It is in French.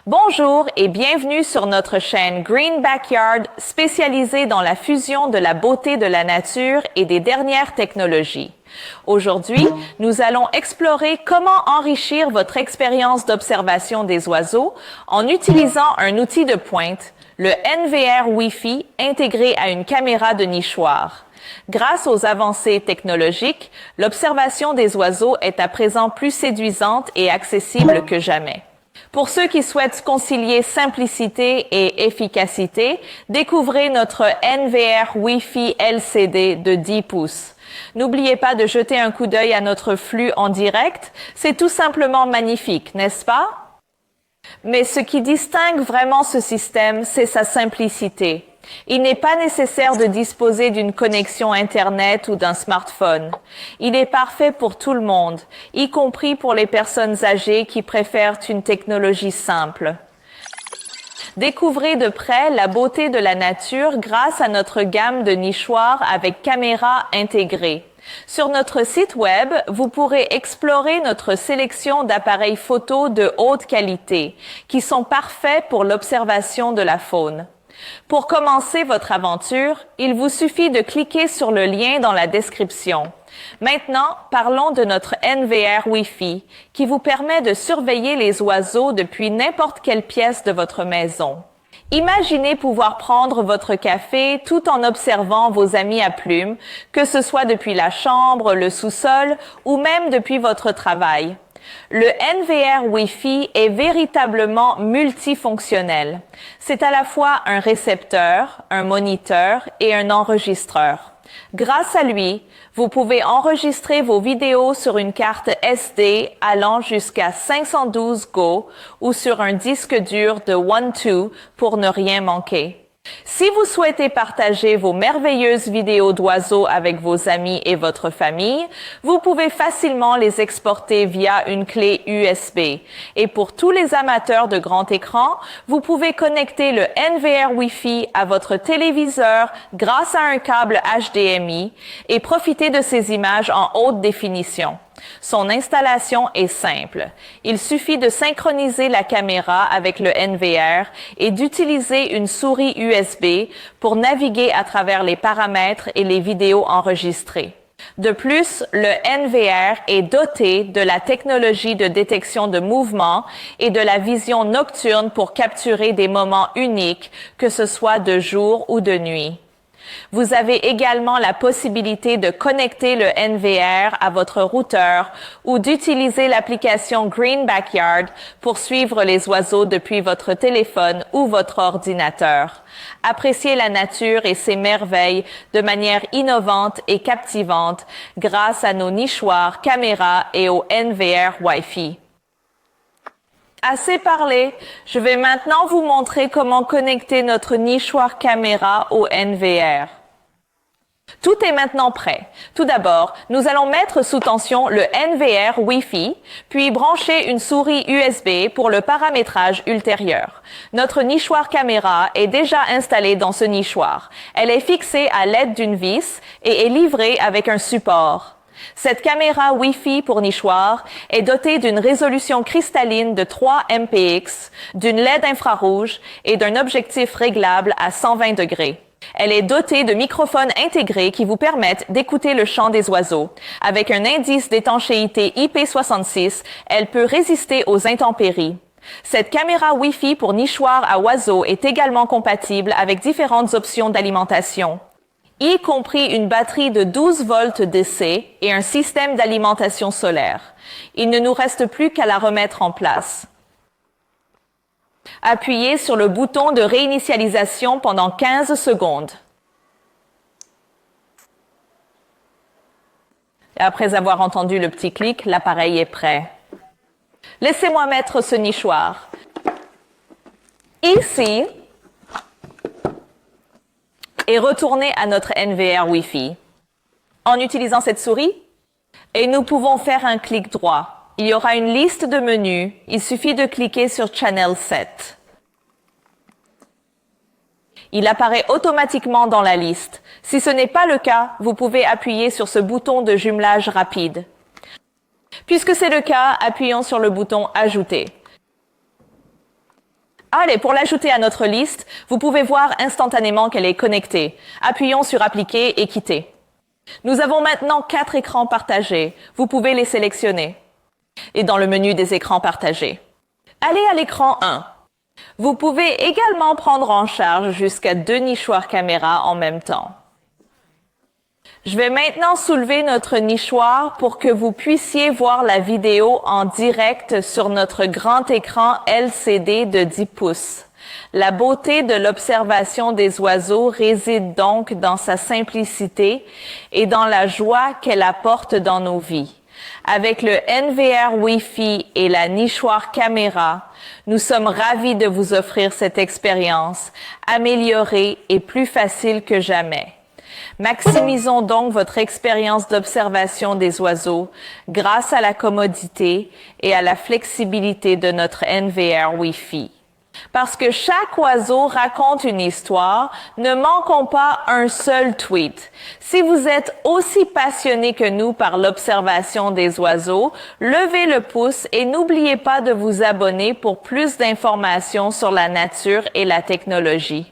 Bonjour et bienvenue sur notre chaîne Green Backyard spécialisée dans la fusion de la beauté de la nature et des dernières technologies. Aujourd'hui, nous allons explorer comment enrichir votre expérience d'observation des oiseaux en utilisant un outil de pointe, le NVR Wi-Fi intégré à une caméra de nichoir. Grâce aux avancées technologiques, l'observation des oiseaux est à présent plus séduisante et accessible que jamais. Pour ceux qui souhaitent concilier simplicité et efficacité, découvrez notre NVR Wi-Fi LCD de 10 pouces. N'oubliez pas de jeter un coup d'œil à notre flux en direct, c'est tout simplement magnifique, n'est-ce pas? Mais ce qui distingue vraiment ce système, c'est sa simplicité. Il n'est pas nécessaire de disposer d'une connexion Internet ou d'un smartphone. Il est parfait pour tout le monde, y compris pour les personnes âgées qui préfèrent une technologie simple. Découvrez de près la beauté de la nature grâce à notre gamme de nichoirs avec caméra intégrée. Sur notre site web, vous pourrez explorer notre sélection d'appareils photo de haute qualité, qui sont parfaits pour l'observation de la faune. Pour commencer votre aventure, il vous suffit de cliquer sur le lien dans la description. Maintenant, parlons de notre NVR Wi-Fi, qui vous permet de surveiller les oiseaux depuis n'importe quelle pièce de votre maison. Imaginez pouvoir prendre votre café tout en observant vos amis à plumes, que ce soit depuis la chambre, le sous-sol ou même depuis votre travail. Le NVR Wi-Fi est véritablement multifonctionnel. C'est à la fois un récepteur, un moniteur et un enregistreur. Grâce à lui, vous pouvez enregistrer vos vidéos sur une carte SD allant jusqu'à 512 Go ou sur un disque dur de 1/2 pour ne rien manquer. Si vous souhaitez partager vos merveilleuses vidéos d'oiseaux avec vos amis et votre famille, vous pouvez facilement les exporter via une clé USB. Et pour tous les amateurs de grand écran, vous pouvez connecter le NVR Wi-Fi à votre téléviseur grâce à un câble HDMI et profiter de ces images en haute définition. Son installation est simple. Il suffit de synchroniser la caméra avec le NVR et d'utiliser une souris USB pour naviguer à travers les paramètres et les vidéos enregistrées. De plus, le NVR est doté de la technologie de détection de mouvement et de la vision nocturne pour capturer des moments uniques, que ce soit de jour ou de nuit. Vous avez également la possibilité de connecter le NVR à votre routeur ou d'utiliser l'application Green Backyard pour suivre les oiseaux depuis votre téléphone ou votre ordinateur. Appréciez la nature et ses merveilles de manière innovante et captivante grâce à nos nichoirs, caméras et au NVR Wi-Fi. Assez parlé, je vais maintenant vous montrer comment connecter notre nichoir caméra au NVR. Tout est maintenant prêt. Tout d'abord, nous allons mettre sous tension le NVR Wi-Fi, puis brancher une souris USB pour le paramétrage ultérieur. Notre nichoir caméra est déjà installé dans ce nichoir. Elle est fixée à l'aide d'une vis et est livrée avec un support. Cette caméra Wi-Fi pour nichoir est dotée d'une résolution cristalline de 3 MPX, d'une LED infrarouge et d'un objectif réglable à 120 degrés. Elle est dotée de microphones intégrés qui vous permettent d'écouter le chant des oiseaux. Avec un indice d'étanchéité IP66, elle peut résister aux intempéries. Cette caméra Wi-Fi pour nichoir à oiseaux est également compatible avec différentes options d'alimentation, y compris une batterie de 12 volts DC et un système d'alimentation solaire. Il ne nous reste plus qu'à la remettre en place. Appuyez sur le bouton de réinitialisation pendant 15 secondes. Et après avoir entendu le petit clic, l'appareil est prêt. Laissez-moi mettre ce nichoir ici et retourner à notre NVR Wi-Fi. En utilisant cette souris, et nous pouvons faire un clic droit. Il y aura une liste de menus. Il suffit de cliquer sur Channel 7. Il apparaît automatiquement dans la liste. Si ce n'est pas le cas, vous pouvez appuyer sur ce bouton de jumelage rapide. Puisque c'est le cas, appuyons sur le bouton Ajouter. Allez, pour l'ajouter à notre liste, vous pouvez voir instantanément qu'elle est connectée. Appuyons sur Appliquer et Quitter. Nous avons maintenant 4 écrans partagés. Vous pouvez les sélectionner. Et dans le menu des écrans partagés, allez à l'écran 1. Vous pouvez également prendre en charge jusqu'à 2 nichoirs caméra en même temps. Je vais maintenant soulever notre nichoir pour que vous puissiez voir la vidéo en direct sur notre grand écran LCD de 10 pouces. La beauté de l'observation des oiseaux réside donc dans sa simplicité et dans la joie qu'elle apporte dans nos vies. Avec le NVR Wi-Fi et la nichoir caméra, nous sommes ravis de vous offrir cette expérience améliorée et plus facile que jamais. Maximisons donc votre expérience d'observation des oiseaux grâce à la commodité et à la flexibilité de notre NVR Wi-Fi. Parce que chaque oiseau raconte une histoire, ne manquons pas un seul tweet. Si vous êtes aussi passionné que nous par l'observation des oiseaux, levez le pouce et n'oubliez pas de vous abonner pour plus d'informations sur la nature et la technologie.